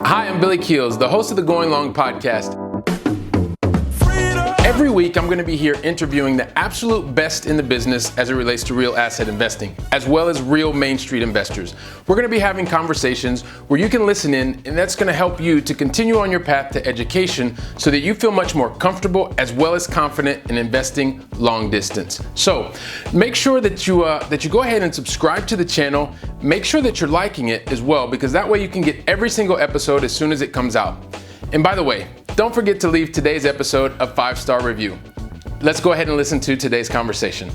Hi, I'm Billy Keels, the host of the Going Long podcast. Every week, I'm going to be here interviewing the absolute best in the business as it relates to real asset investing, as well as real Main Street investors. We're going to be having conversations where you can listen in, and that's going to help you to continue on your path to education so that you feel much more comfortable as well as confident in investing long distance. So make sure that you go ahead and subscribe to the channel. Make sure that you're liking it as well, because that way you can get every single episode as soon as it comes out. And by the way, don't forget to leave today's episode a 5-star review. Let's go ahead and listen to today's conversation.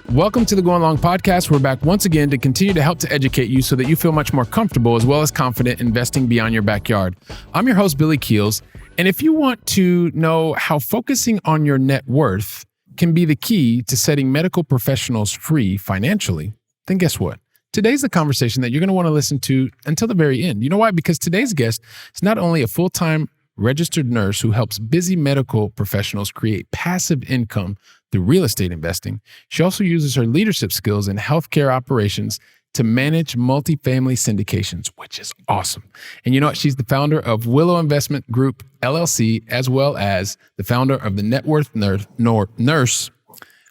Welcome to the Going Long podcast. We're back once again to continue to help to educate you so that you feel much more comfortable as well as confident investing beyond your backyard. I'm your host, Billy Keels. And if you want to know how focusing on your net worth can be the key to setting medical professionals free financially, then guess what? Today's the conversation that you're going to want to listen to until the very end. You know why? Because today's guest is not only a full-time registered nurse who helps busy medical professionals create passive income through real estate investing, she also uses her leadership skills in healthcare operations to manage multifamily syndications, which is awesome. And you know what? She's the founder of Willow Investment Group, LLC, as well as the founder of the Net Worth Nurse.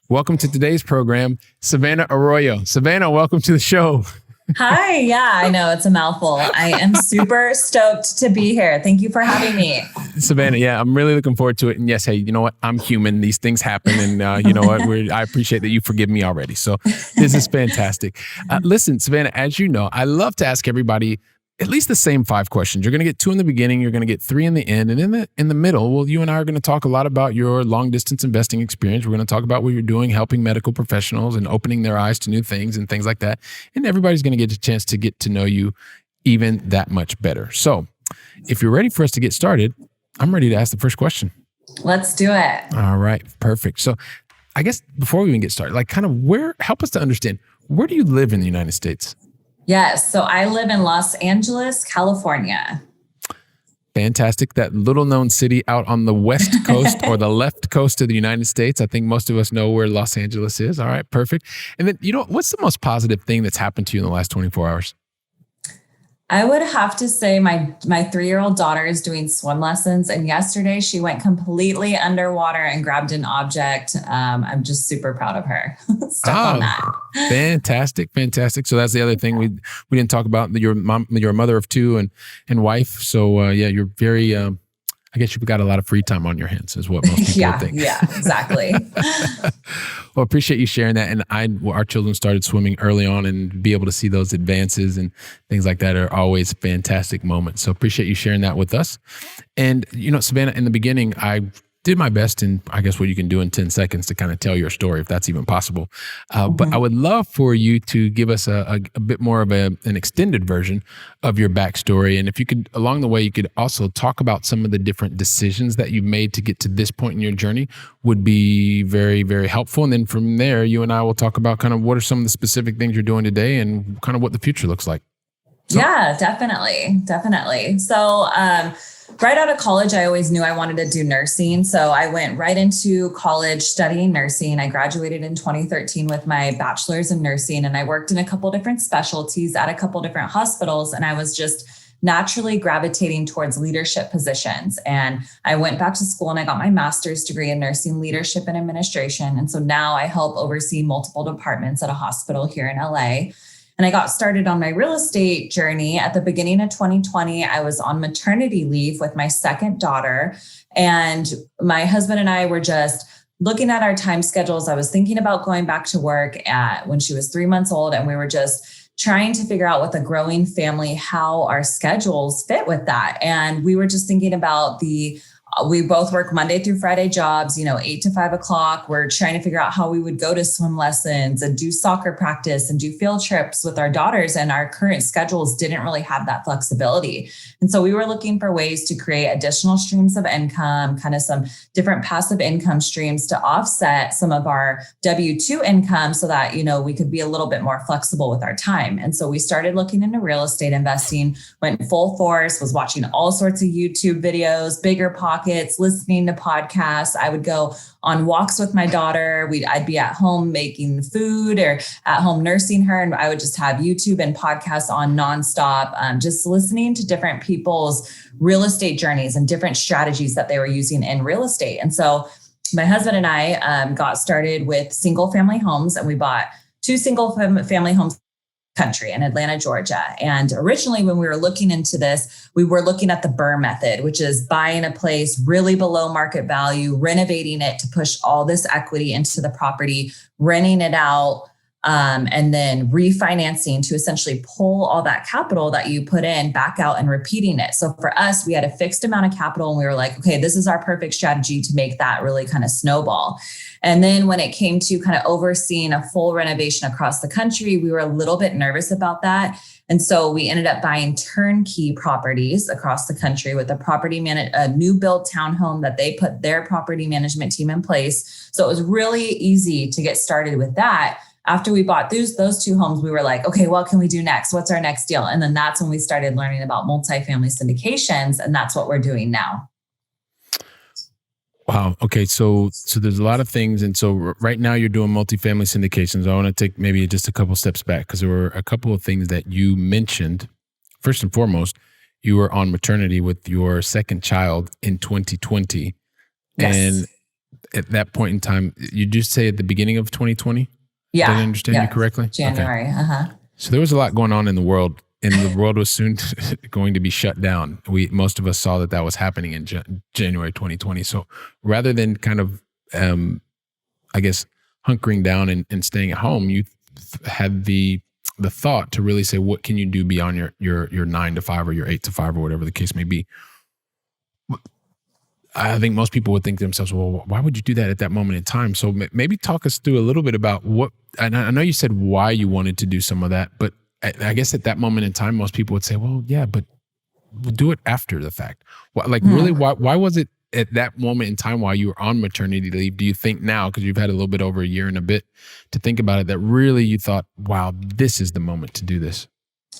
Welcome to today's program, Savannah Arroyo. Savannah, welcome to the show. Hi. Yeah, I know it's a mouthful. I am super stoked to be here. Thank you for having me. Savannah, yeah, I'm really looking forward to it. And yes, hey, you know what? I'm human. These things happen. And you know what? I appreciate that you forgive me already. So this is fantastic. Listen, Savannah, as you know, I love to ask everybody at least the same 5 questions. You're going to get 2 in the beginning. You're going to get 3 in the end. And in the middle, well, you and I are going to talk a lot about your long distance investing experience. We're going to talk about what you're doing, helping medical professionals and opening their eyes to new things and things like that. And everybody's going to get a chance to get to know you even that much better. So if you're ready for us to get started, I'm ready to ask the first question. Let's do it. All right. Perfect. So I guess before we even get started, help us to understand, where do you live in the United States? Yes. So I live in Los Angeles, California. Fantastic. That little known city out on the west coast or the left coast of the United States. I think most of us know where Los Angeles is. All right. Perfect. And then, what's the most positive thing that's happened to you in the last 24 hours? I would have to say my 3-year-old daughter is doing swim lessons. And yesterday she went completely underwater and grabbed an object. I'm just super proud of her. On that. Fantastic. So that's the other thing we didn't talk about. You're a mother of 2 and wife. So yeah, you're very, I guess you've got a lot of free time on your hands is what most people think. Yeah, exactly. Well, appreciate you sharing that. And our children started swimming early on, and be able to see those advances and things like that are always fantastic moments. So appreciate you sharing that with us. And, Savannah, in the beginning, I did my best in, I guess, what you can do in 10 seconds to kind of tell your story, if that's even possible. But I would love for you to give us a bit more of an extended version of your backstory. And if you could, along the way, you could also talk about some of the different decisions that you've made to get to this point in your journey, would be very, very helpful. And then from there, you and I will talk about kind of what are some of the specific things you're doing today and kind of what the future looks like. So. Yeah, definitely. So, right out of college, I always knew I wanted to do nursing. So I went right into college studying nursing. I graduated in 2013 with my bachelor's in nursing, and I worked in a couple different specialties at a couple different hospitals. And I was just naturally gravitating towards leadership positions. And I went back to school and I got my master's degree in nursing leadership and administration. And so now I help oversee multiple departments at a hospital here in LA. And I got started on my real estate journey at the beginning of 2020. I was on maternity leave with my second daughter, and my husband and I were just looking at our time schedules. I was thinking about going back to work when she was 3 months old, and we were just trying to figure out with a growing family how our schedules fit with that. And we were just thinking about we both work Monday through Friday jobs, 8 to 5 o'clock. We're trying to figure out how we would go to swim lessons and do soccer practice and do field trips with our daughters. And our current schedules didn't really have that flexibility. And so we were looking for ways to create additional streams of income, kind of some different passive income streams to offset some of our W-2 income so that, we could be a little bit more flexible with our time. And so we started looking into real estate investing, went full force, was watching all sorts of YouTube videos, Bigger Pockets, pockets, listening to podcasts. I would go on walks with my daughter. I'd be at home making food or at home nursing her. And I would just have YouTube and podcasts on nonstop, just listening to different people's real estate journeys and different strategies that they were using in real estate. And so my husband and I got started with single family homes, and we bought 2 single family homes country in Atlanta, Georgia. And originally when we were looking into this, we were looking at the BRRRR method, which is buying a place really below market value, renovating it to push all this equity into the property, renting it out, and then refinancing to essentially pull all that capital that you put in back out and repeating it. So for us, we had a fixed amount of capital, and we were like, okay, this is our perfect strategy to make that really kind of snowball. And then when it came to kind of overseeing a full renovation across the country, we were a little bit nervous about that. And so we ended up buying turnkey properties across the country with a new build townhome that they put their property management team in place. So it was really easy to get started with that. After we bought those 2 homes, we were like, okay, what can we do next? What's our next deal? And then that's when we started learning about multifamily syndications. And that's what we're doing now. Wow. Okay. So there's a lot of things. And so right now you're doing multifamily syndications. I want to take maybe just a couple steps back, because there were a couple of things that you mentioned. First and foremost, you were on maternity with your second child in 2020. Yes. And at that point in time, you just say at the beginning of 2020? Yeah. Did I understand you correctly? January. Okay. So there was a lot going on in the world, and the world was soon going to be shut down. Most of us saw that was happening in January 2020. So rather than kind of, I guess, hunkering down and staying at home, you had the thought to really say, what can you do beyond your 9 to 5 or your 8 to 5 or whatever the case may be? I think most people would think to themselves, well, why would you do that at that moment in time? So maybe talk us through a little bit about and I know you said why you wanted to do some of that, but I guess at that moment in time, most people would say, well, yeah, but we'll do it after the fact. Really, why was it at that moment in time while you were on maternity leave, do you think now, because you've had a little bit over a year and a bit to think about it, that really you thought, wow, this is the moment to do this?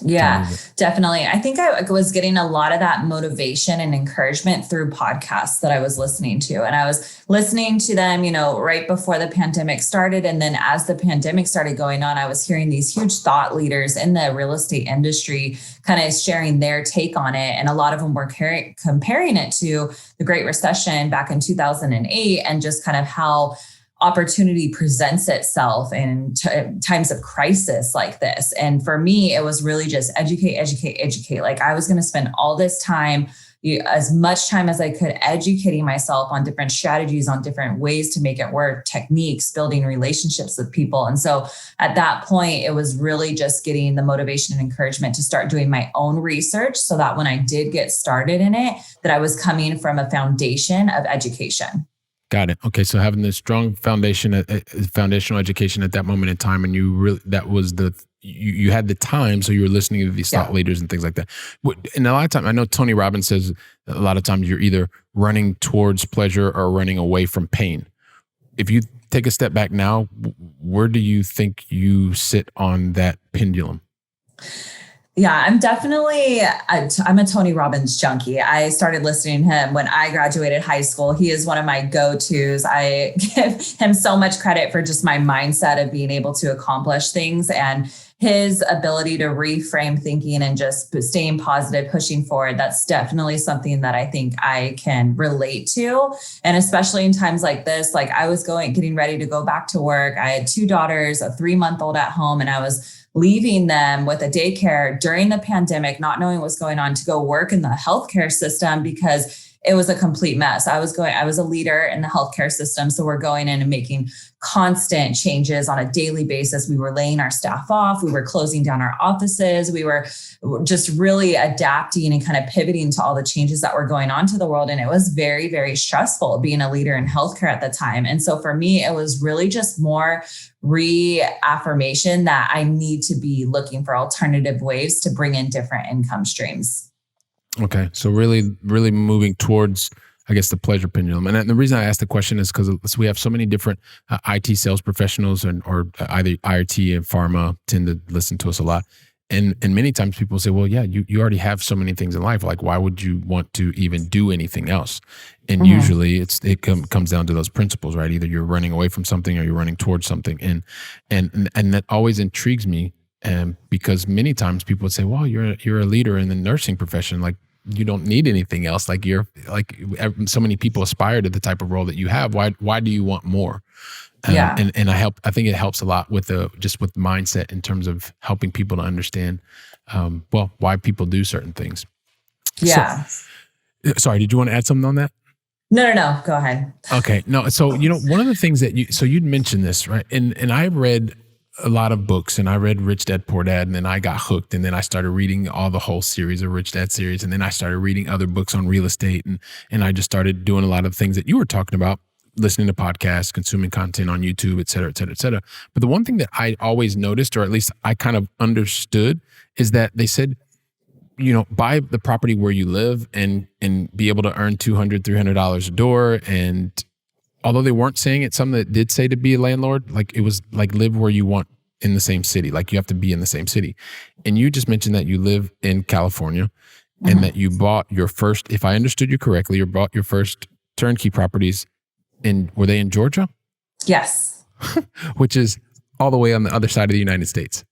Yeah, definitely. I think I was getting a lot of that motivation and encouragement through podcasts that I was listening to. And I was listening to them, right before the pandemic started. And then as the pandemic started going on, I was hearing these huge thought leaders in the real estate industry kind of sharing their take on it. And a lot of them were comparing it to the Great Recession back in 2008 and just kind of how opportunity presents itself in times of crisis like this. And for me, it was really just educate. Like I was going to spend all this time, as much time as I could, educating myself on different strategies, on different ways to make it work, techniques, building relationships with people. And so at that point, it was really just getting the motivation and encouragement to start doing my own research so that when I did get started in it, that I was coming from a foundation of education. Got it. Okay. So having this strong foundational education at that moment in time, and you had the time, so you were listening to these thought leaders and things like that. And a lot of times, I know Tony Robbins says a lot of times you're either running towards pleasure or running away from pain. If you take a step back now, where do you think you sit on that pendulum? Yeah, I'm definitely, I'm a Tony Robbins junkie. I started listening to him when I graduated high school. He is one of my go-tos. I give him so much credit for just my mindset of being able to accomplish things and his ability to reframe thinking and just staying positive, pushing forward. That's definitely something that I think I can relate to. And especially in times like this, like I was getting ready to go back to work. I had 2 daughters, a 3-month-old at home, and I was leaving them with a daycare during the pandemic, not knowing what's going on, to go work in the healthcare system because it was a complete mess. I was a leader in the healthcare system. So we're going in and making constant changes on a daily basis. We were laying our staff off. We were closing down our offices. We were just really adapting and kind of pivoting to all the changes that were going on to the world. And it was very, very stressful being a leader in healthcare at the time. And so for me, it was really just more reaffirmation that I need to be looking for alternative ways to bring in different income streams. Okay. So really, really moving towards, I guess, the pleasure pendulum. And the reason I asked the question is because we have so many different IT sales professionals or either IRT and pharma tend to listen to us a lot. And many times people say, well, yeah, you already have so many things in life. Like, why would you want to even do anything else? And usually it comes down to those principles, right? Either you're running away from something or you're running towards something. And that always intrigues me. And because many times people would say, well, you're a leader in the nursing profession. Like, you don't need anything else. Like, so many people aspire to the type of role that you have. Why do you want more? And I think it helps a lot with with mindset in terms of helping people to understand, why people do certain things. Yeah. Sorry, did you want to add something on that? No. Go ahead. Okay. No. So, one of the things that you'd mentioned this, right? And I read a lot of books, and I read Rich Dad Poor Dad, and then I got hooked, and then I started reading the whole series of Rich Dad series. And then I started reading other books on real estate, and I just started doing a lot of things that you were talking about, listening to podcasts, consuming content on YouTube, et cetera, et cetera, et cetera. But the one thing that I always noticed, or at least I kind of understood, is that they said, buy the property where you live and be able to earn $200, $300 a door. And although they weren't saying it, some that did say to be a landlord, like it was like live where you want in the same city. Like you have to be in the same city. And you just mentioned that you live in California and that you bought your first, if I understood you correctly, you bought your first turnkey properties were they in Georgia? Yes. Which is all the way on the other side of the United States.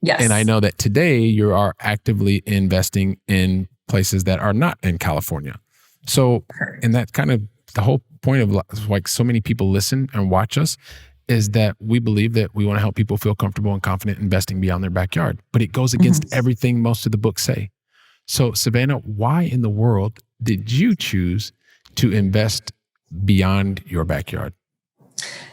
Yes. And I know that today you are actively investing in places that are not in California. So, and that kind of the whole point of like so many people listen and watch us is that we believe that we want to help people feel comfortable and confident investing beyond their backyard. But it goes against everything most of the books say. So, Savannah, why in the world did you choose to invest beyond your backyard?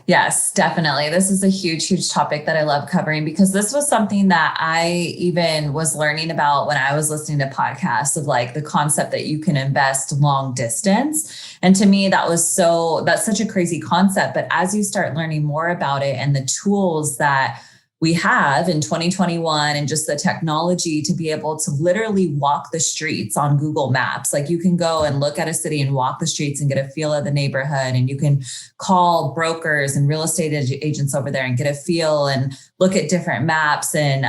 Yes, definitely. This is a huge topic that I love covering because this was something that I even was learning about when I was listening to podcasts of like the concept that you can invest long distance. And to me, that's such a crazy concept. But as you start learning more about it and the tools that we have in 2021 and just the technology to be able to literally walk the streets on Google Maps. Like you can go and look at a city and walk the streets and get a feel of the neighborhood. And you can call brokers and real estate agents over there and get a feel and look at different maps. And,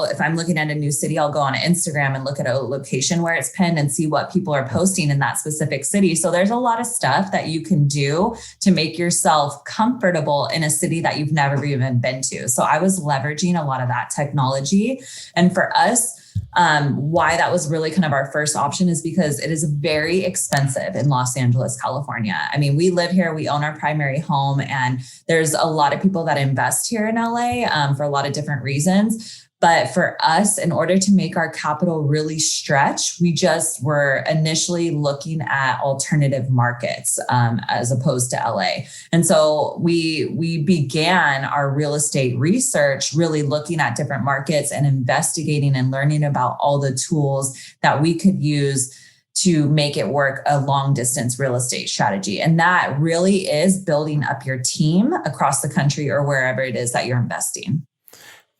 if I'm looking at a new city, I'll go on Instagram and look at a location where it's pinned and see what people are posting in that specific city. So there's a lot of stuff that you can do to make yourself comfortable in a city that you've never even been to. So I was leveraging a lot of that technology. And for us, why that was really kind of our first option is because it is very expensive in Los Angeles, California. I mean, we live here, we own our primary home, and there's a lot of people that invest here in LA for a lot of different reasons. But for us, in order to make our capital really stretch, we just were initially looking at alternative markets as opposed to LA. And so we began our real estate research really looking at different markets and investigating and learning about all the tools that we could use to make it work a long distance real estate strategy. And that really is building up your team across the country or wherever it is that you're investing.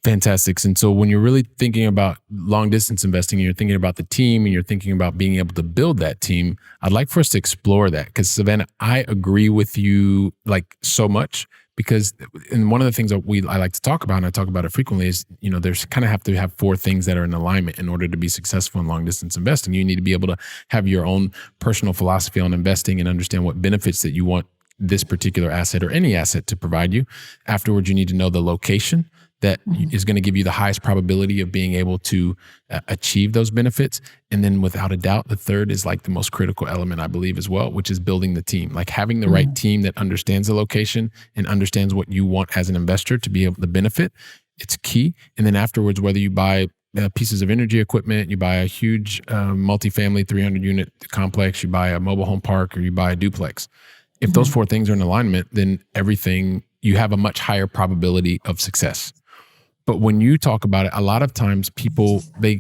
Fantastic. And so when you're really thinking about long distance investing, and you're thinking about the team and you're thinking about being able to build that team, I'd like for us to explore that because Savannah, I agree with you like so much because and one of the things that I like to talk about, and I talk about it frequently is, there's kind of have to have four things that are in alignment in order to be successful in long distance investing. You need to be able to have your own personal philosophy on investing and understand what benefits that you want this particular asset or any asset to provide you. Afterwards, you need to know the location that is going to give you the highest probability of being able to achieve those benefits. And then without a doubt, the third is like the most critical element, I believe as well, which is building the team, like having the right team that understands the location and understands what you want as an investor to be able to benefit. It's key. And then afterwards, whether you buy pieces of energy equipment, you buy a huge multifamily 300 unit complex, you buy a mobile home park, or you buy a duplex. If those four things are in alignment, then you have a much higher probability of success. But when you talk about it, a lot of times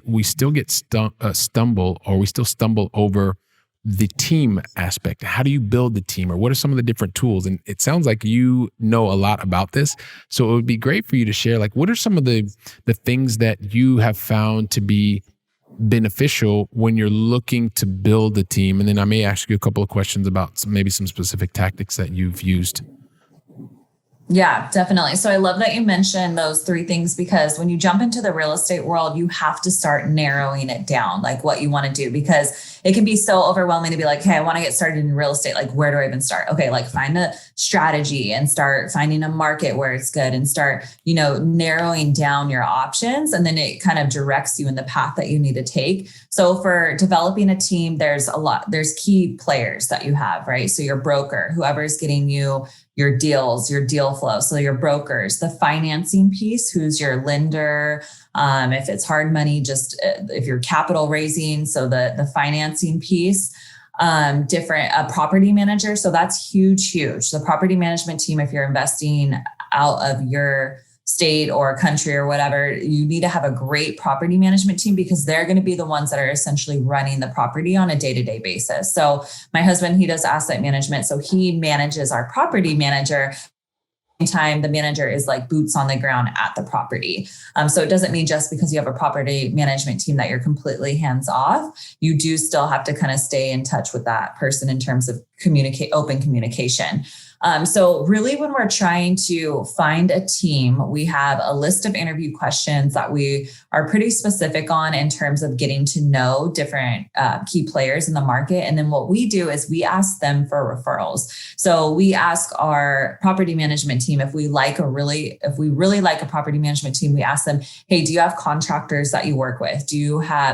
we still get stumble over the team aspect. How do you build the team, or what are some of the different tools? And it sounds like you know a lot about this. So it would be great for you to share, like, what are some of the things that you have found to be beneficial when you're looking to build a team? And then I may ask you a couple of questions about maybe some specific tactics that you've used. Yeah, definitely. So I love that you mentioned those three things, because when you jump into the real estate world, you have to start narrowing it down, like what you want to do, because it can be so overwhelming to be like, hey, I want to get started in real estate. Like, where do I even start? Okay, like find a strategy and start finding a market where it's good and start, narrowing down your options. And then it kind of directs you in the path that you need to take. So for developing a team, there's key players that you have, right? So your broker, whoever's getting you your deals, your deal flow. So your brokers, the financing piece, who's your lender. If it's hard money, just if you're capital raising. So the financing piece, different property manager. So that's huge. The property management team, if you're investing out of your state or country or whatever, you need to have a great property management team, because they're going to be the ones that are essentially running the property on a day-to-day basis. So my husband, he does asset management. So he manages our property manager. Time the manager is like boots on the ground at the property. So it doesn't mean just because you have a property management team that you're completely hands off. You do still have to kind of stay in touch with that person in terms of open communication. So really, when we're trying to find a team, we have a list of interview questions that we are pretty specific on in terms of getting to know different key players in the market. And then what we do is we ask them for referrals. So we ask our property management team, if we really like a property management team, we ask them, hey, do you have contractors that you work with?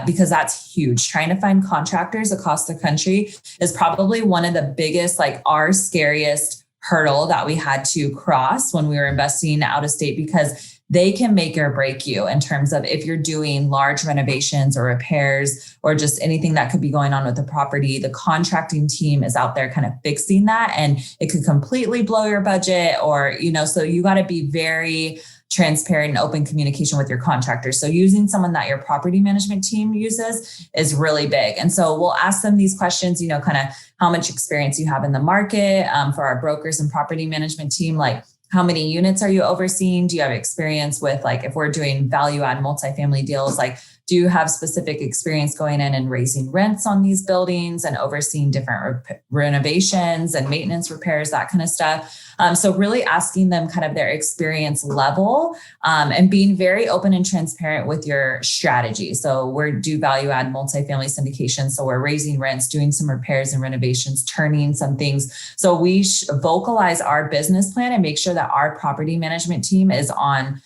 Because that's huge. Trying to find contractors across the country is probably one of the biggest, like our scariest hurdle that we had to cross when we were investing out of state, because they can make or break you in terms of if you're doing large renovations or repairs or just anything that could be going on with the property. The contracting team is out there kind of fixing that, and it could completely blow your budget, or, so you got to be very transparent and open communication with your contractors. So using someone that your property management team uses is really big. And so we'll ask them these questions, kind of how much experience you have in the market. For our brokers and property management team, like how many units are you overseeing? Do you have experience with, like, if we're doing value add multifamily deals, like, do you have specific experience going in and raising rents on these buildings and overseeing different renovations and maintenance repairs, that kind of stuff? So really asking them kind of their experience level, and being very open and transparent with your strategy. So we're do value add multifamily syndication. So we're raising rents, doing some repairs and renovations, turning some things. So we vocalize our business plan and make sure that our property management team is on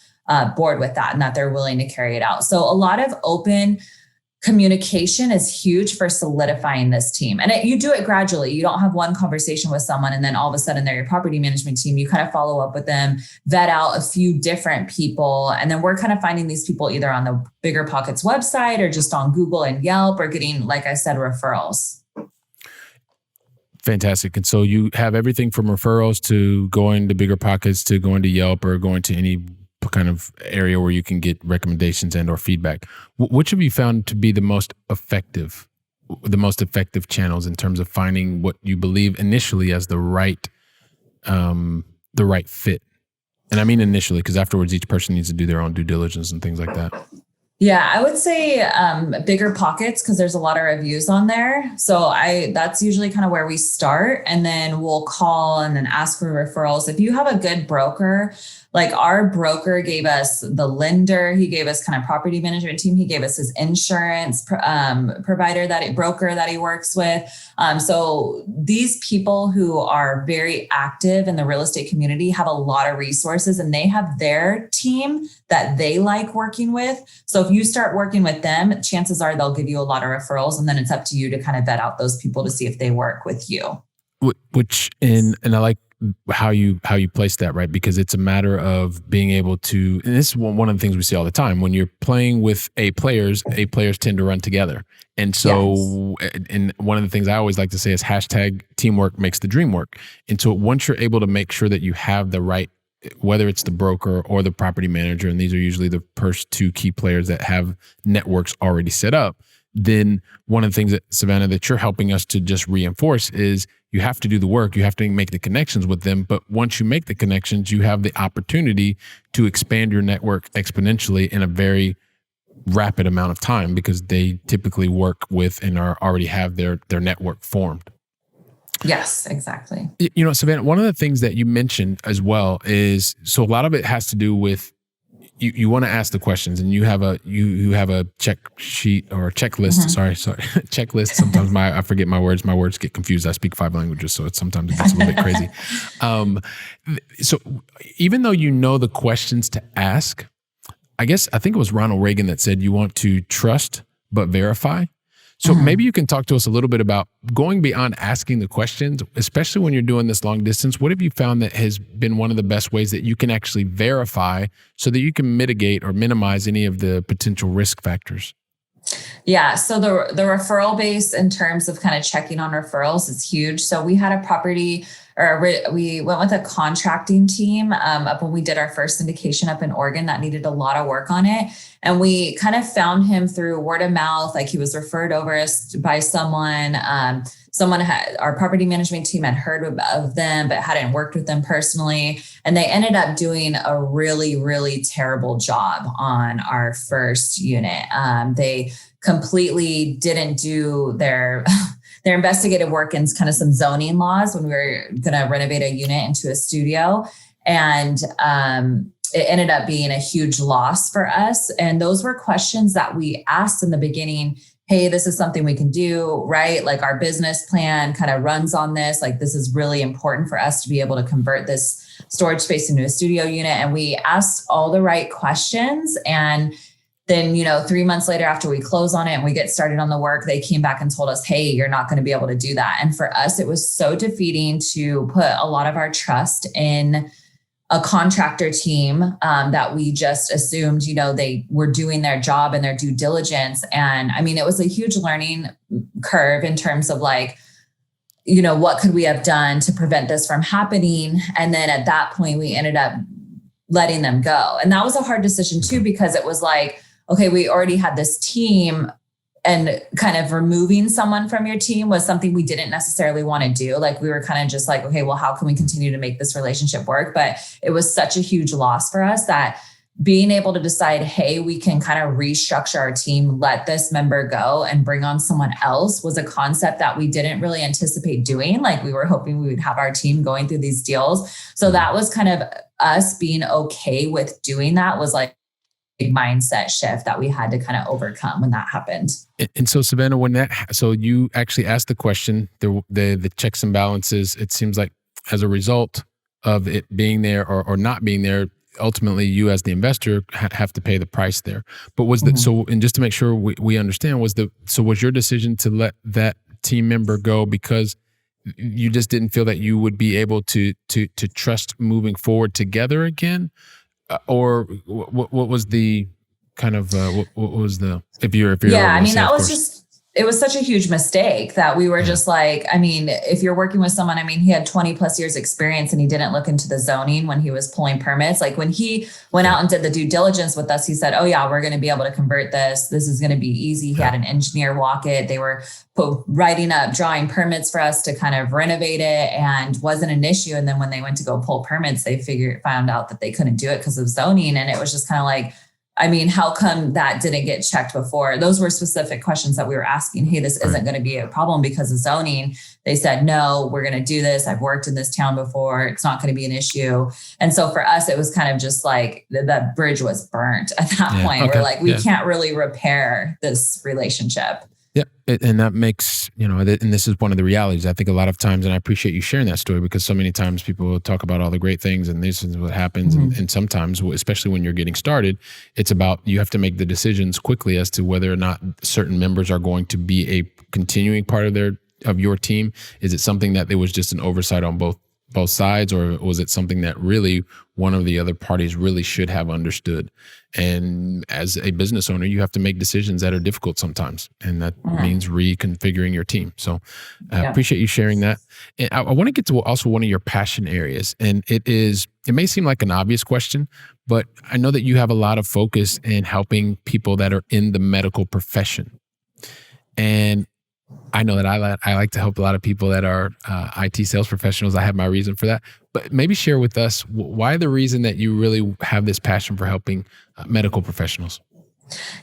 board with that and that they're willing to carry it out. So a lot of open communication is huge for solidifying this team. And you do it gradually. You don't have one conversation with someone and then all of a sudden they're your property management team. You kind of follow up with them, vet out a few different people. And then we're kind of finding these people either on the Bigger Pockets website or just on Google and Yelp, or getting, like I said, referrals. Fantastic. And so you have everything from referrals to going to Bigger Pockets to going to Yelp or going to any kind of area where you can get recommendations and or feedback. Which have you found to be the most effective channels in terms of finding what you believe initially as the right fit? And I mean initially, because afterwards each person needs to do their own due diligence and things like that. Yeah, I would say Bigger Pockets, because there's a lot of reviews on there. So that's usually kind of where we start, and then we'll call and then ask for referrals. If you have a good broker, like our broker gave us the lender, he gave us kind of property management team, he gave us his insurance provider, broker that he works with. So these people who are very active in the real estate community have a lot of resources, and they have their team that they like working with. So if you start working with them, chances are they'll give you a lot of referrals, and then it's up to you to kind of vet out those people to see if they work with you. And I like how you place that, right? Because it's a matter of being able to, and this is one of the things we see all the time, when you're playing with players tend to run together. And so, yes. And one of the things I always like to say is hashtag teamwork makes the dream work. And so once you're able to make sure that you have the right, whether it's the broker or the property manager, and these are usually the first two key players that have networks already set up, then one of the things that, Savannah, that you're helping us to just reinforce is you have to do the work, you have to make the connections with them. But once you make the connections, you have the opportunity to expand your network exponentially in a very rapid amount of time, because they typically work with and already have their network formed. Yes, exactly. Savannah, one of the things that you mentioned as well is, so a lot of it has to do with you want to ask the questions, and you have a check sheet or checklist. Sorry, checklist. Sometimes I forget my words. My words get confused. I speak 5 languages, so sometimes it gets a little bit crazy. So even though you know the questions to ask, I think it was Ronald Reagan that said you want to trust but verify. So maybe you can talk to us a little bit about going beyond asking the questions, especially when you're doing this long distance. What have you found that has been one of the best ways that you can actually verify so that you can mitigate or minimize any of the potential risk factors? Yeah. So the referral base in terms of kind of checking on referrals is huge. So we had a property, or we went with a contracting team up when we did our first syndication up in Oregon that needed a lot of work on it. And we kind of found him through word of mouth. Like, he was referred over us by someone. Our property management team had heard of them, but hadn't worked with them personally. And they ended up doing a really, really terrible job on our first unit. They completely didn't do their investigative work in kind of some zoning laws when we were going to renovate a unit into a studio. And it ended up being a huge loss for us. And those were questions that we asked in the beginning. Hey, this is something we can do, right? Like, our business plan kind of runs on this. Like, this is really important for us to be able to convert this storage space into a studio unit. And we asked all the right questions. And then, 3 months later, after we close on it and we get started on the work, they came back and told us, hey, you're not going to be able to do that. And for us, it was so defeating to put a lot of our trust in a contractor team that we just assumed, they were doing their job and their due diligence. And I mean, it was a huge learning curve in terms of like, what could we have done to prevent this from happening? And then at that point, we ended up letting them go. And that was a hard decision too, because it was like, okay, we already had this team, and kind of removing someone from your team was something we didn't necessarily want to do. Like, we were kind of just like, okay, well, how can we continue to make this relationship work? But it was such a huge loss for us that being able to decide, hey, we can kind of restructure our team, let this member go and bring on someone else, was a concept that we didn't really anticipate doing. Like, we were hoping we would have our team going through these deals. So that was kind of us being okay with doing that, was like a mindset shift that we had to kind of overcome when that happened. And so, Savannah, so you actually asked the question, the checks and balances, it seems like as a result of it being there or not being there, ultimately you as the investor have to pay the price there. But was that, so, and just to make sure we understand, was your decision to let that team member go because you just didn't feel that you would be able to trust moving forward together again? Or what was the kind of what was the if you're yeah, I mean, that was just, it was such a huge mistake that we were just like, I mean, if you're working with someone, I mean, he had 20 plus years experience and he didn't look into the zoning when he was pulling permits. Like, when he went out and did the due diligence with us, he said, oh yeah, we're going to be able to convert this. This is going to be easy. He had an engineer walk it. They were writing up, drawing permits for us to kind of renovate it, and wasn't an issue. And then when they went to go pull permits, they found out that they couldn't do it because of zoning. And it was just kind of like, I mean, how come that didn't get checked before? Those were specific questions that we were asking. Hey, this isn't going to be a problem because of zoning. They said, no, we're going to do this. I've worked in this town before. It's not going to be an issue. And so for us, it was kind of just like the bridge was burnt at that point. Okay. We're like, we can't really repair this relationship. Yeah. And that makes, and this is one of the realities. I think a lot of times, and I appreciate you sharing that story, because so many times people will talk about all the great things and this is what happens. And sometimes, especially when you're getting started, it's about, you have to make the decisions quickly as to whether or not certain members are going to be a continuing part of your team. Is it something that there was just an oversight on both sides, or was it something that really one of the other parties really should have understood? And as a business owner, you have to make decisions that are difficult sometimes, and that means reconfiguring your team. So I appreciate you sharing that. And I want to get to also one of your passion areas, and it may seem like an obvious question, but I know that you have a lot of focus in helping people that are in the medical profession. And I know that I like to help a lot of people that are IT sales professionals. I have my reason for that. But maybe share with us why the reason that you really have this passion for helping medical professionals.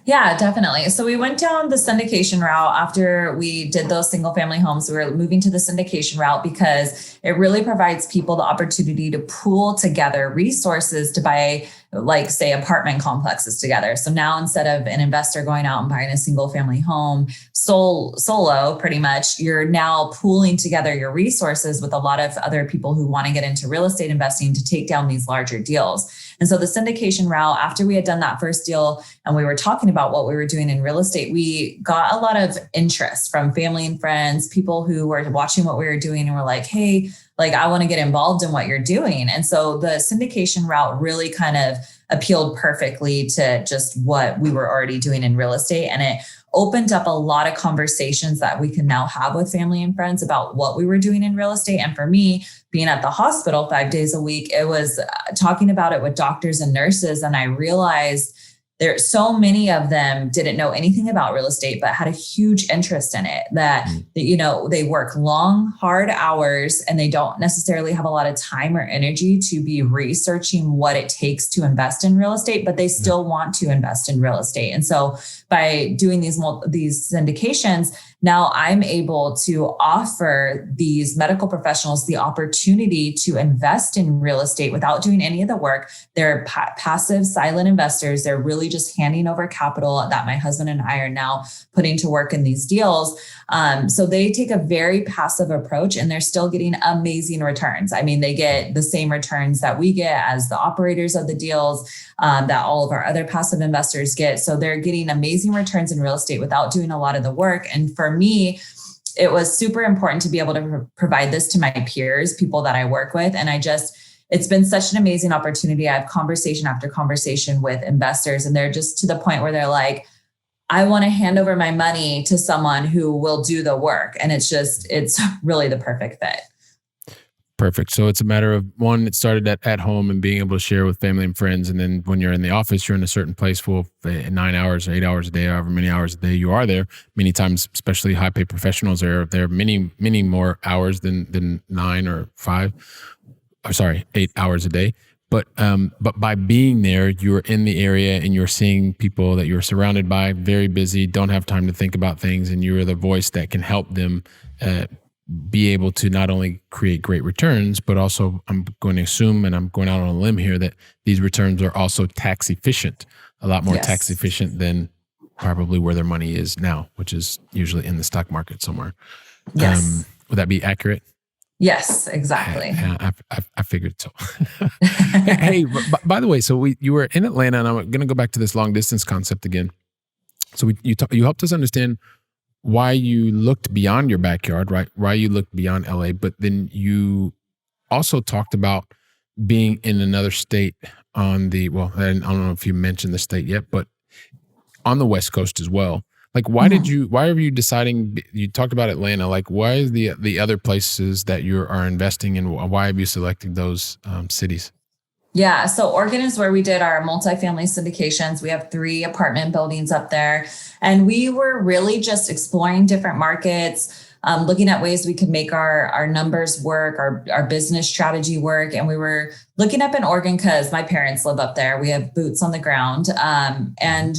Yeah, definitely. So we went down the syndication route after we did those single family homes. We were moving to the syndication route because it really provides people the opportunity to pool together resources to buy, like, say, apartment complexes together. So now instead of an investor going out and buying a single family home solo, pretty much, you're now pooling together your resources with a lot of other people who want to get into real estate investing to take down these larger deals. And so the syndication route, after we had done that first deal and we were talking about what we were doing in real estate, we got a lot of interest from family and friends, people who were watching what we were doing and were like, hey, like, I want to get involved in what you're doing. And so the syndication route really kind of appealed perfectly to just what we were already doing in real estate. And it opened up a lot of conversations that we can now have with family and friends about what we were doing in real estate. And for me, being at the hospital 5 days a week, it was talking about it with doctors and nurses. And I realized there, so many of them didn't know anything about real estate, but had a huge interest in it, that, you know, they work long, hard hours and they don't necessarily have a lot of time or energy to be researching what it takes to invest in real estate, but they still want to invest in real estate. And so by doing these syndications, now I'm able to offer these medical professionals the opportunity to invest in real estate without doing any of the work. They're passive, silent investors. They're really just handing over capital that my husband and I are now putting to work in these deals. So they take a very passive approach and they're still getting amazing returns. I mean, they get the same returns that we get as the operators of the deals, that all of our other passive investors get. So they're getting amazing returns in real estate without doing a lot of the work. And for me, it was super important to be able to provide this to my peers, people that I work with. And it's been such an amazing opportunity. I have conversation after conversation with investors, and they're just to the point where they're like, I want to hand over my money to someone who will do the work. And it's really the perfect fit. Perfect. So it's a matter of, one, it started at home and being able to share with family and friends. And then when you're in the office, you're in a certain place for 9 hours, 8 hours a day, however many hours a day you are there. Many times, especially high paid professionals, there are many, many more hours than 9 or 8 hours a day. But by being there, you're in the area and you're seeing people that you're surrounded by, very busy, don't have time to think about things. And you're the voice that can help them be able to not only create great returns, but also, I'm going to assume, and I'm going out on a limb here, that these returns are also tax efficient, a lot more tax efficient than probably where their money is now, which is usually in the stock market somewhere. Yes. Would that be accurate? Yes, exactly. I figured so. Hey, by the way, so you were in Atlanta, and I'm going to go back to this long distance concept again. So you helped us understand why you looked beyond your backyard, right? Why you looked beyond LA, but then you also talked about being in another state I don't know if you mentioned the state yet, but on the West Coast as well. Like, why are you deciding, you talked about Atlanta, like why is the other places that you are investing in, why have you selected those cities? Yeah. So Oregon is where we did our multifamily syndications. We have 3 apartment buildings up there. And we were really just exploring different markets, looking at ways we could make our numbers work, our business strategy work. And we were looking up in Oregon because my parents live up there. We have boots on the ground. And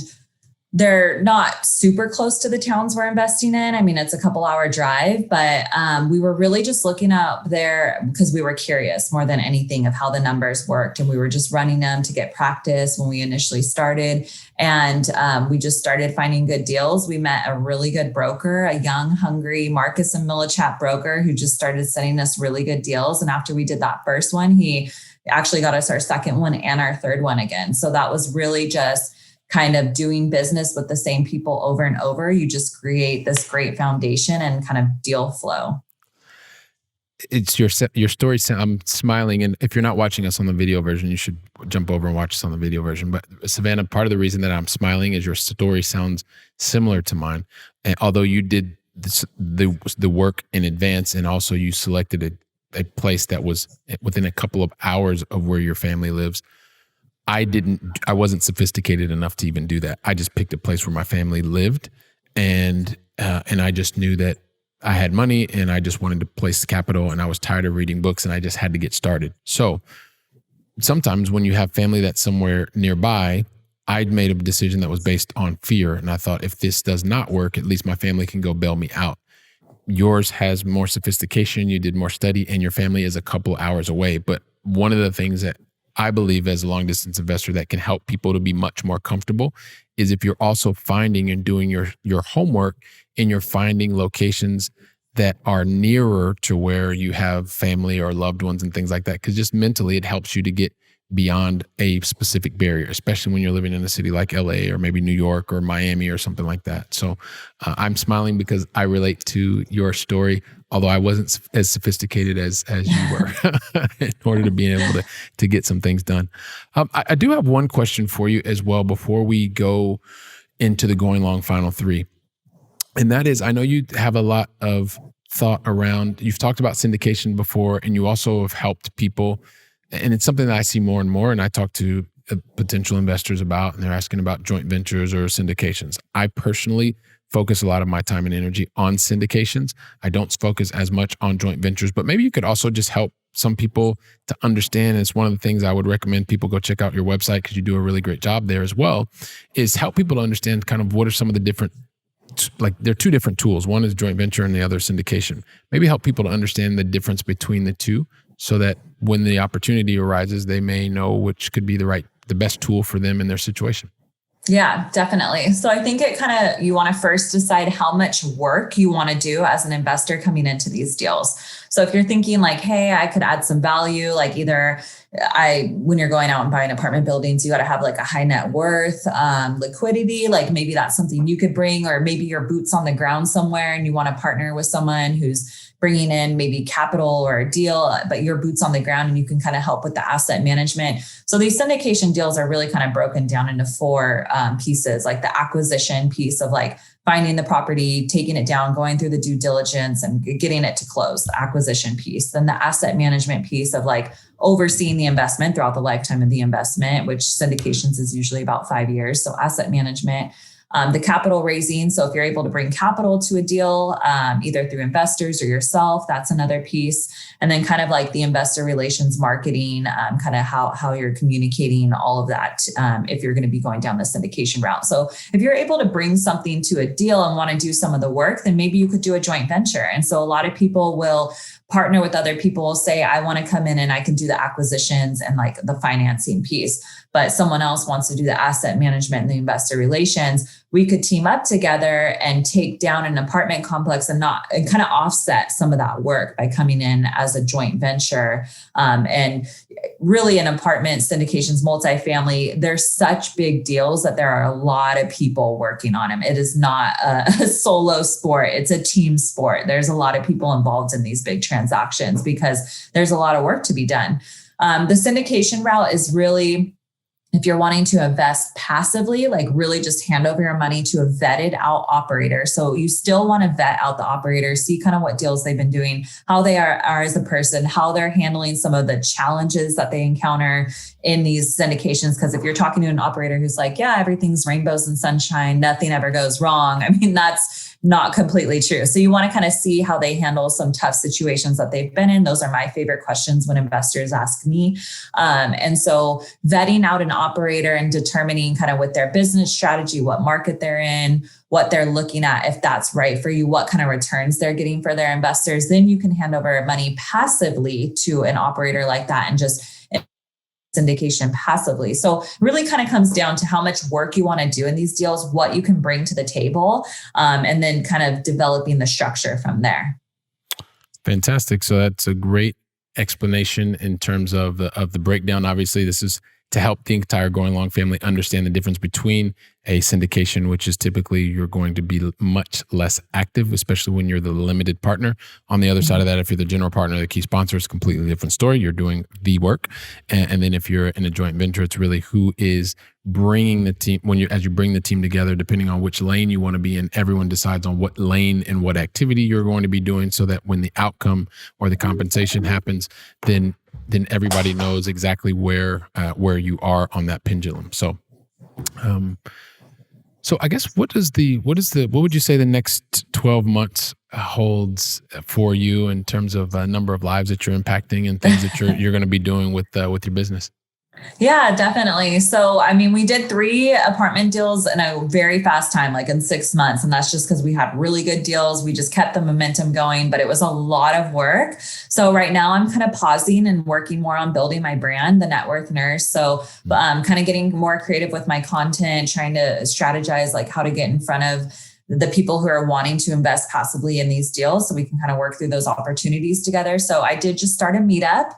they're not super close to the towns we're investing in. I mean, it's a couple hour drive, but we were really just looking up there because we were curious more than anything of how the numbers worked. And we were just running them to get practice when we initially started. And we just started finding good deals. We met a really good broker, a young, hungry Marcus and Millichap broker who just started sending us really good deals. And after we did that first one, he actually got us our second one and our third one again. So that was really just kind of doing business with the same people over and over. You just create this great foundation and kind of deal flow. It's your story. I'm smiling. And if you're not watching us on the video version, you should jump over and watch us on the video version. But Savannah, part of the reason that I'm smiling is your story sounds similar to mine. And although you did the work in advance, and also you selected a place that was within a couple of hours of where your family lives, I wasn't sophisticated enough to even do that. I just picked a place where my family lived, and I just knew that I had money and I just wanted to place capital, and I was tired of reading books and I just had to get started. So sometimes when you have family that's somewhere nearby, I'd made a decision that was based on fear. And I thought, if this does not work, at least my family can go bail me out. Yours has more sophistication. You did more study, and your family is a couple hours away. But one of the things that I believe as a long distance investor that can help people to be much more comfortable is if you're also finding and doing your homework, and you're finding locations that are nearer to where you have family or loved ones and things like that. Because just mentally, it helps you to get beyond a specific barrier, especially when you're living in a city like LA or maybe New York or Miami or something like that. So I'm smiling because I relate to your story, although I wasn't as sophisticated as you were in order to be able to get some things done. I do have one question for you as well before we go into the Going Long Final Three. And that is, I know you have a lot of thought around, you've talked about syndication before, and you also have helped people. And it's something that I see more and more, and I talk to potential investors about, and they're asking about joint ventures or syndications. I personally focus a lot of my time and energy on syndications. I don't focus as much on joint ventures, but maybe you could also just help some people to understand. It's one of the things I would recommend people go check out your website, because you do a really great job there as well, is help people to understand kind of what are some of the different, like there are two different tools. One is joint venture and the other is syndication. Maybe help people to understand the difference between the two, so that when the opportunity arises, they may know which could be the best tool for them in their situation. Yeah, definitely. So I think you want to first decide how much work you want to do as an investor coming into these deals. So if you're thinking like, hey, I could add some value, like when you're going out and buying apartment buildings, you got to have like a high net worth, liquidity, like maybe that's something you could bring, or maybe your boots on the ground somewhere and you want to partner with someone who's bringing in maybe capital or a deal, but your boots on the ground and you can kind of help with the asset management. So these syndication deals are really kind of broken down into four pieces, like the acquisition piece of like finding the property, taking it down, going through the due diligence and getting it to close, the acquisition piece. Then the asset management piece of like overseeing the investment throughout the lifetime of the investment, which syndications is usually about 5 years. So asset management. The capital raising. So if you're able to bring capital to a deal, either through investors or yourself, that's another piece. And then kind of like the investor relations marketing, kind of how you're communicating all of that, if you're going to be going down the syndication route. So if you're able to bring something to a deal and want to do some of the work, then maybe you could do a joint venture. And so a lot of people will partner with other people, say, I want to come in and I can do the acquisitions and like the financing piece, but someone else wants to do the asset management and the investor relations. We could team up together and take down an apartment complex and kind of offset some of that work by coming in as a joint venture. And really in apartment syndications, multifamily, they're such big deals that there are a lot of people working on them. It is not a solo sport. It's a team sport. There's a lot of people involved in these big transactions because there's a lot of work to be done. The syndication route is really, if you're wanting to invest passively, like really just hand over your money to a vetted out operator. So you still want to vet out the operator, see kind of what deals they've been doing, how they are as a person, how they're handling some of the challenges that they encounter in these syndications. Because if you're talking to an operator who's like, yeah, everything's rainbows and sunshine, nothing ever goes wrong, I mean, that's not completely true. So you want to kind of see how they handle some tough situations that they've been in. Those are my favorite questions when investors ask me. And so vetting out an operator and determining kind of with their business strategy, what market they're in, what they're looking at, if that's right for you, what kind of returns they're getting for their investors, then you can hand over money passively to an operator like that and just syndication passively. So really kind of comes down to how much work you want to do in these deals, what you can bring to the table, and then kind of developing the structure from there. Fantastic. So that's a great explanation in terms of the breakdown. Obviously, this is to help the entire Going Long family understand the difference between a syndication, which is typically you're going to be much less active, especially when you're the limited partner. On the other side of that, if you're the general partner, the key sponsor, it's a completely different story. You're doing the work. And then if you're in a joint venture, it's really who is bringing the team. As you bring the team together, depending on which lane you want to be in, everyone decides on what lane and what activity you're going to be doing, so that when the outcome or the compensation happens, then everybody knows exactly where you are on that pendulum. So I guess what would you say the next 12 months holds for you in terms of number of lives that you're impacting and things that you're going to be doing with your business? Yeah, definitely. So, I mean, we did 3 apartment deals in a very fast time, like in 6 months. And that's just because we had really good deals. We just kept the momentum going, but it was a lot of work. So right now I'm kind of pausing and working more on building my brand, the Net Worth Nurse. So kind of getting more creative with my content, trying to strategize like how to get in front of the people who are wanting to invest passively in these deals so we can kind of work through those opportunities together. So I did just start a meetup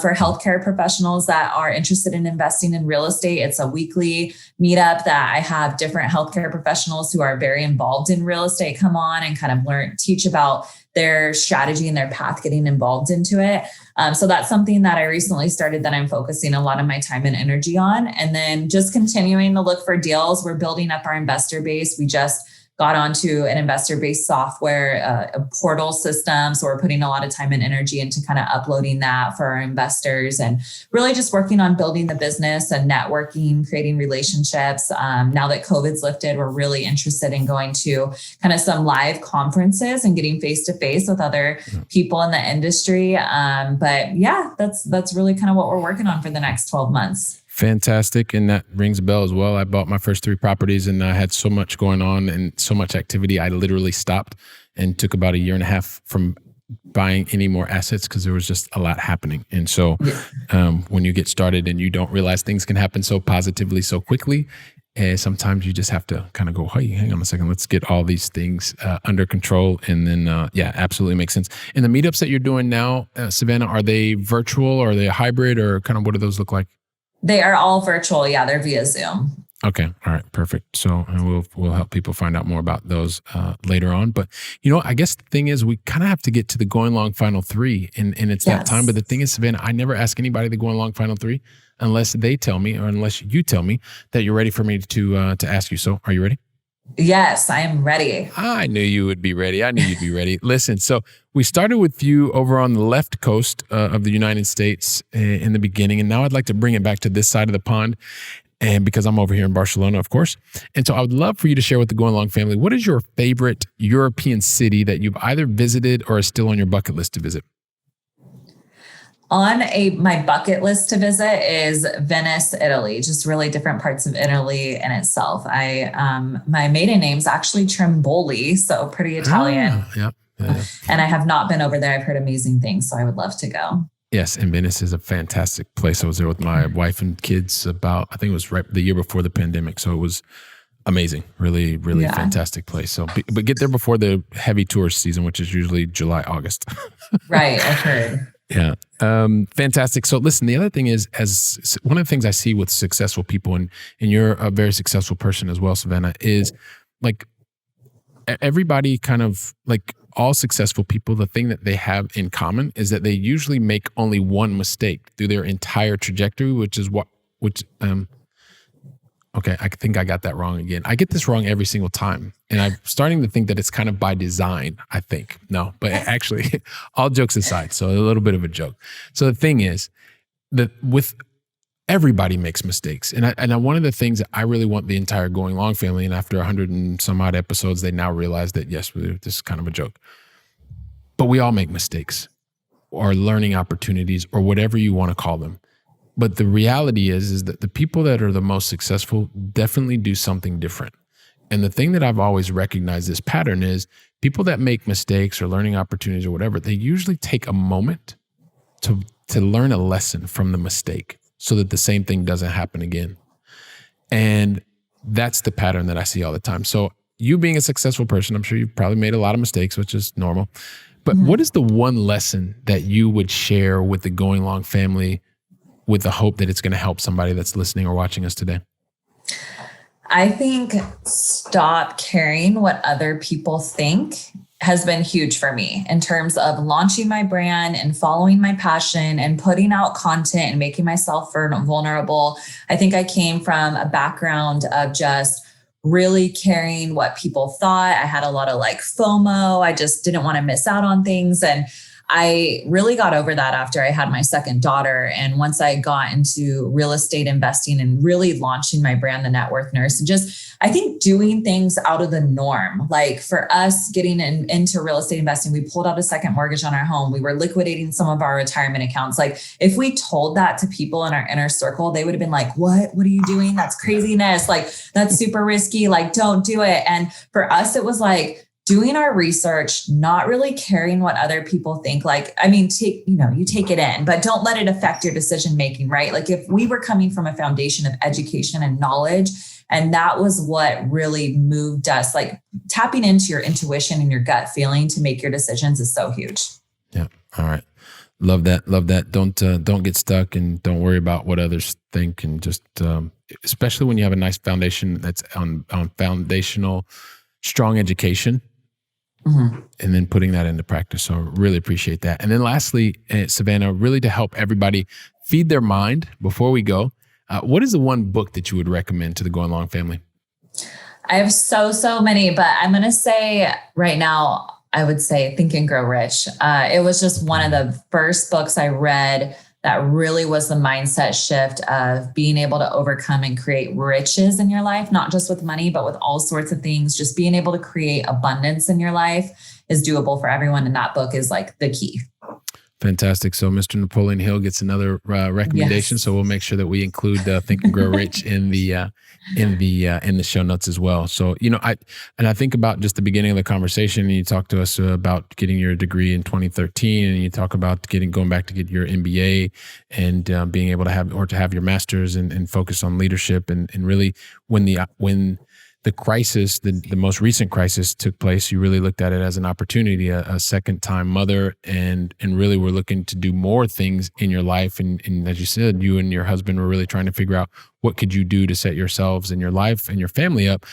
for healthcare professionals that are interested in investing in real estate. It's a weekly meetup that I have different healthcare professionals who are very involved in real estate come on and kind of teach about their strategy and their path getting involved into it. So that's something that I recently started that I'm focusing a lot of my time and energy on. And then just continuing to look for deals. We're building up our investor base. We just got onto an investor-based software, a portal system. So we're putting a lot of time and energy into kind of uploading that for our investors and really just working on building the business and networking, creating relationships. Now that COVID's lifted, we're really interested in going to kind of some live conferences and getting face-to-face with other people in the industry. But yeah, that's really kind of what we're working on for the next 12 months. Fantastic. And that rings a bell as well. I bought my first 3 properties and I had so much going on and so much activity. I literally stopped and took about a year and a half from buying any more assets because there was just a lot happening. And so when you get started and you don't realize things can happen so positively, so quickly, sometimes you just have to kind of go, hey, hang on a second, let's get all these things under control. And then, absolutely makes sense. And the meetups that you're doing now, Savannah, are they virtual or are they hybrid or kind of what do those look like? They are all virtual. Yeah, they're via Zoom. Okay. All right. Perfect. So we'll help people find out more about those later on. But, I guess the thing is we kind of have to get to the going long final 3 and it's that time. But the thing is, Savannah, I never ask anybody the going long final 3 unless they tell me or unless you tell me that you're ready for me to ask you. So are you ready? Yes, I am ready. I knew you would be ready. I knew you'd be ready. Listen, so we started with you over on the left coast of the United States in the beginning, and now I'd like to bring it back to this side of the pond, and because I'm over here in Barcelona, of course. And so I would love for you to share with the Going Long family, what is your favorite European city that you've either visited or is still on your bucket list to visit? My bucket list to visit is Venice, Italy, just really different parts of Italy in itself. My maiden name's actually Trimboli, so pretty Italian. Yeah. And I have not been over there. I've heard amazing things, so I would love to go. Yes, and Venice is a fantastic place. I was there with my wife and kids I think it was right the year before the pandemic, so it was amazing. Really, really fantastic place. So, but get there before the heavy tourist season, which is usually July, August. Right, I've heard. Yeah. Fantastic. So listen, the other thing is, as one of the things I see with successful people, and you're a very successful person as well, Savannah, is like everybody kind of like all successful people, the thing that they have in common is that they usually make only one mistake through their entire trajectory, okay, I think I got that wrong again. I get this wrong every single time. And I'm starting to think that it's kind of by design, I think. No, but actually, all jokes aside, so a little bit of a joke. So the thing is that with everybody makes mistakes. And one of the things that I really want the entire Going Long family, and after 100 and some odd episodes, they now realize that, yes, this is kind of a joke. But we all make mistakes or learning opportunities or whatever you want to call them. But the reality is that the people that are the most successful definitely do something different. And the thing that I've always recognized this pattern is people that make mistakes or learning opportunities or whatever, they usually take a moment to learn a lesson from the mistake so that the same thing doesn't happen again. And that's the pattern that I see all the time. So you being a successful person, I'm sure you've probably made a lot of mistakes, which is normal. But what is the one lesson that you would share with the Going Long family with the hope that it's going to help somebody that's listening or watching us today? I think stop caring what other people think has been huge for me in terms of launching my brand and following my passion and putting out content and making myself vulnerable. I think I came from a background of just really caring what people thought. I had a lot of like FOMO. I just didn't want to miss out on things. And I really got over that after I had my second daughter. And once I got into real estate investing and really launching my brand, The Net Worth Nurse, and just, I think doing things out of the norm. Like for us getting into real estate investing, we pulled out a second mortgage on our home. We were liquidating some of our retirement accounts. Like if we told that to people in our inner circle, they would have been like, what are you doing? That's craziness. Like that's super risky. Like don't do it. And for us, it was like, doing our research, not really caring what other people think. Like, I mean, you take it in, but don't let it affect your decision-making, right? Like if we were coming from a foundation of education and knowledge, and that was what really moved us, like tapping into your intuition and your gut feeling to make your decisions is so huge. Yeah. All right. Love that. Love that. Don't get stuck and don't worry about what others think. And just, especially when you have a nice foundation that's on foundational, strong education. Mm-hmm. And then putting that into practice. So really appreciate that. And then lastly, Savannah, really to help everybody feed their mind before we go, what is the one book that you would recommend to the Going Long family? I have so many, but I'm going to say right now, I would say Think and Grow Rich. It was just one of the first books I read that really was the mindset shift of being able to overcome and create riches in your life, not just with money, but with all sorts of things. Just being able to create abundance in your life is doable for everyone. And that book is like the key. Fantastic. So Mr. Napoleon Hill gets another recommendation. Yes. So we'll make sure that we include Think and Grow Rich in the show notes as well. So, I think about just the beginning of the conversation, and you talked to us about getting your degree in 2013, and you talk about going back to get your MBA and being able to have your master's and focus on leadership. And really when the crisis, the most recent crisis took place, you really looked at it as an opportunity, a second time mother, and really were looking to do more things in your life. And as you said, you and your husband were really trying to figure out what could you do to set yourselves and your life and your family up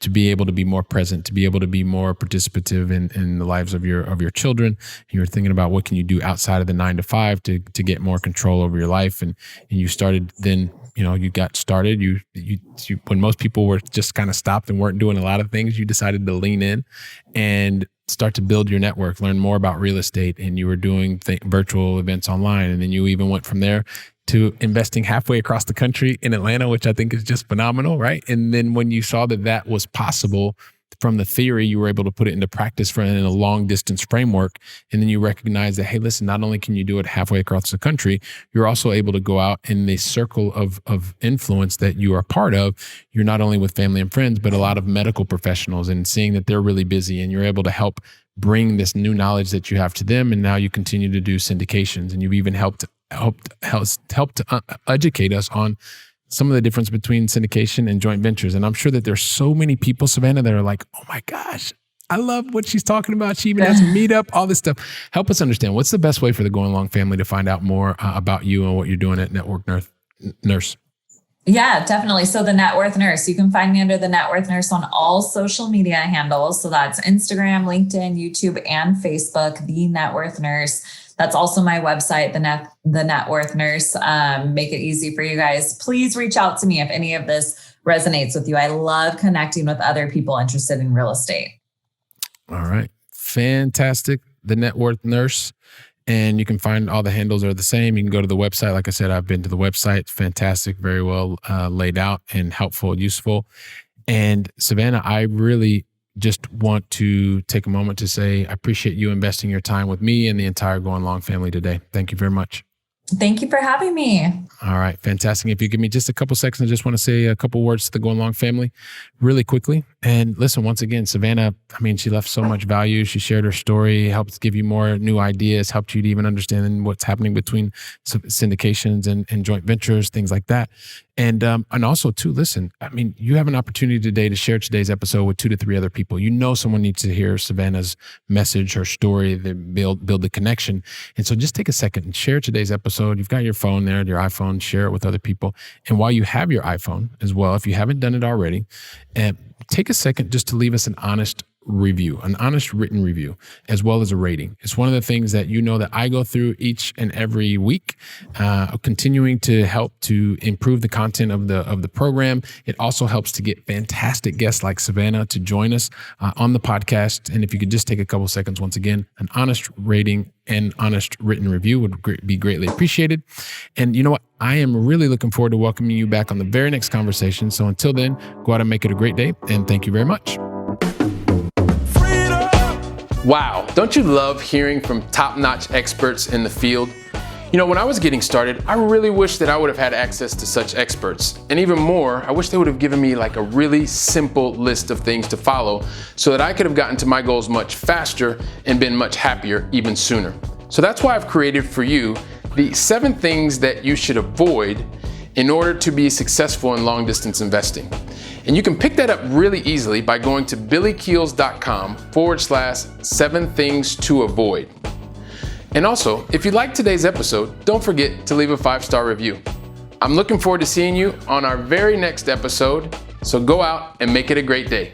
to be able to be more present, to be able to be more participative in the lives of your children. And you were thinking about what can you do outside of the 9 to 5 to get more control over your life. And you started then, you got started. You when most people were just kind of stopped and weren't doing a lot of things, you decided to lean in and start to build your network, learn more about real estate. And you were doing virtual events online. And then you even went from there to investing halfway across the country in Atlanta, which I think is just phenomenal, right? And then when you saw that was possible from the theory, you were able to put it into practice in a long distance framework. And then you recognize that, hey, listen, not only can you do it halfway across the country, you're also able to go out in the circle of influence that you are part of. You're not only with family and friends, but a lot of medical professionals, and seeing that they're really busy, and you're able to help bring this new knowledge that you have to them. And now you continue to do syndications, and you've even helped to educate us on some of the difference between syndication and joint ventures. And I'm sure that there's so many people, Savannah, that are like, oh my gosh, I love what she's talking about. She even has a meetup, all this stuff. Help us understand, what's the best way for the Going Long family to find out more about you and what you're doing at Network Nurse? Yeah, definitely. So The Net Worth Nurse, you can find me under The Net Worth Nurse on all social media handles. So that's Instagram, LinkedIn, YouTube, and Facebook, The Net Worth Nurse. That's also my website, The Net Worth Nurse. Make it easy for you guys. Please reach out to me if any of this resonates with you. I love connecting with other people interested in real estate. All right. Fantastic. The Net Worth Nurse. And you can find all the handles are the same. You can go to the website. Like I said, I've been to the website. It's fantastic, very well laid out and helpful, useful. And Savannah, I really just want to take a moment to say I appreciate you investing your time with me and the entire Going Long family today. Thank you very much. Thank you for having me. All right. Fantastic. If you give me just a couple seconds, I just want to say a couple words to the Going Long family really quickly. And listen, once again, Savannah, she left so much value. She shared her story, helped give you more new ideas, helped you to even understand what's happening between syndications and joint ventures, things like that. And also too, listen, you have an opportunity today to share today's episode with 2 to 3 other people. Someone needs to hear Savannah's message, her story, build the connection. And so just take a second and share today's episode. You've got your phone there, your iPhone, share it with other people. And while you have your iPhone as well, if you haven't done it already, take a second just to leave us an honest review, an honest written review, as well as a rating. It's one of the things that that I go through each and every week, continuing to help to improve the content of the program. It also helps to get fantastic guests like Savannah to join us on the podcast. And if you could just take a couple seconds, once again, an honest rating and honest written review would be greatly appreciated. And you know what? I am really looking forward to welcoming you back on the very next conversation. So until then, go out and make it a great day. And thank you very much. Wow, don't you love hearing from top-notch experts in the field? When I was getting started, I really wish that I would have had access to such experts. And even more, I wish they would have given me like a really simple list of things to follow so that I could have gotten to my goals much faster and been much happier even sooner. So that's why I've created for you the 7 things that you should avoid in order to be successful in long-distance investing. And you can pick that up really easily by going to billykeels.com/7 things to avoid. And also, if you liked today's episode, don't forget to leave a 5-star review. I'm looking forward to seeing you on our very next episode, so go out and make it a great day.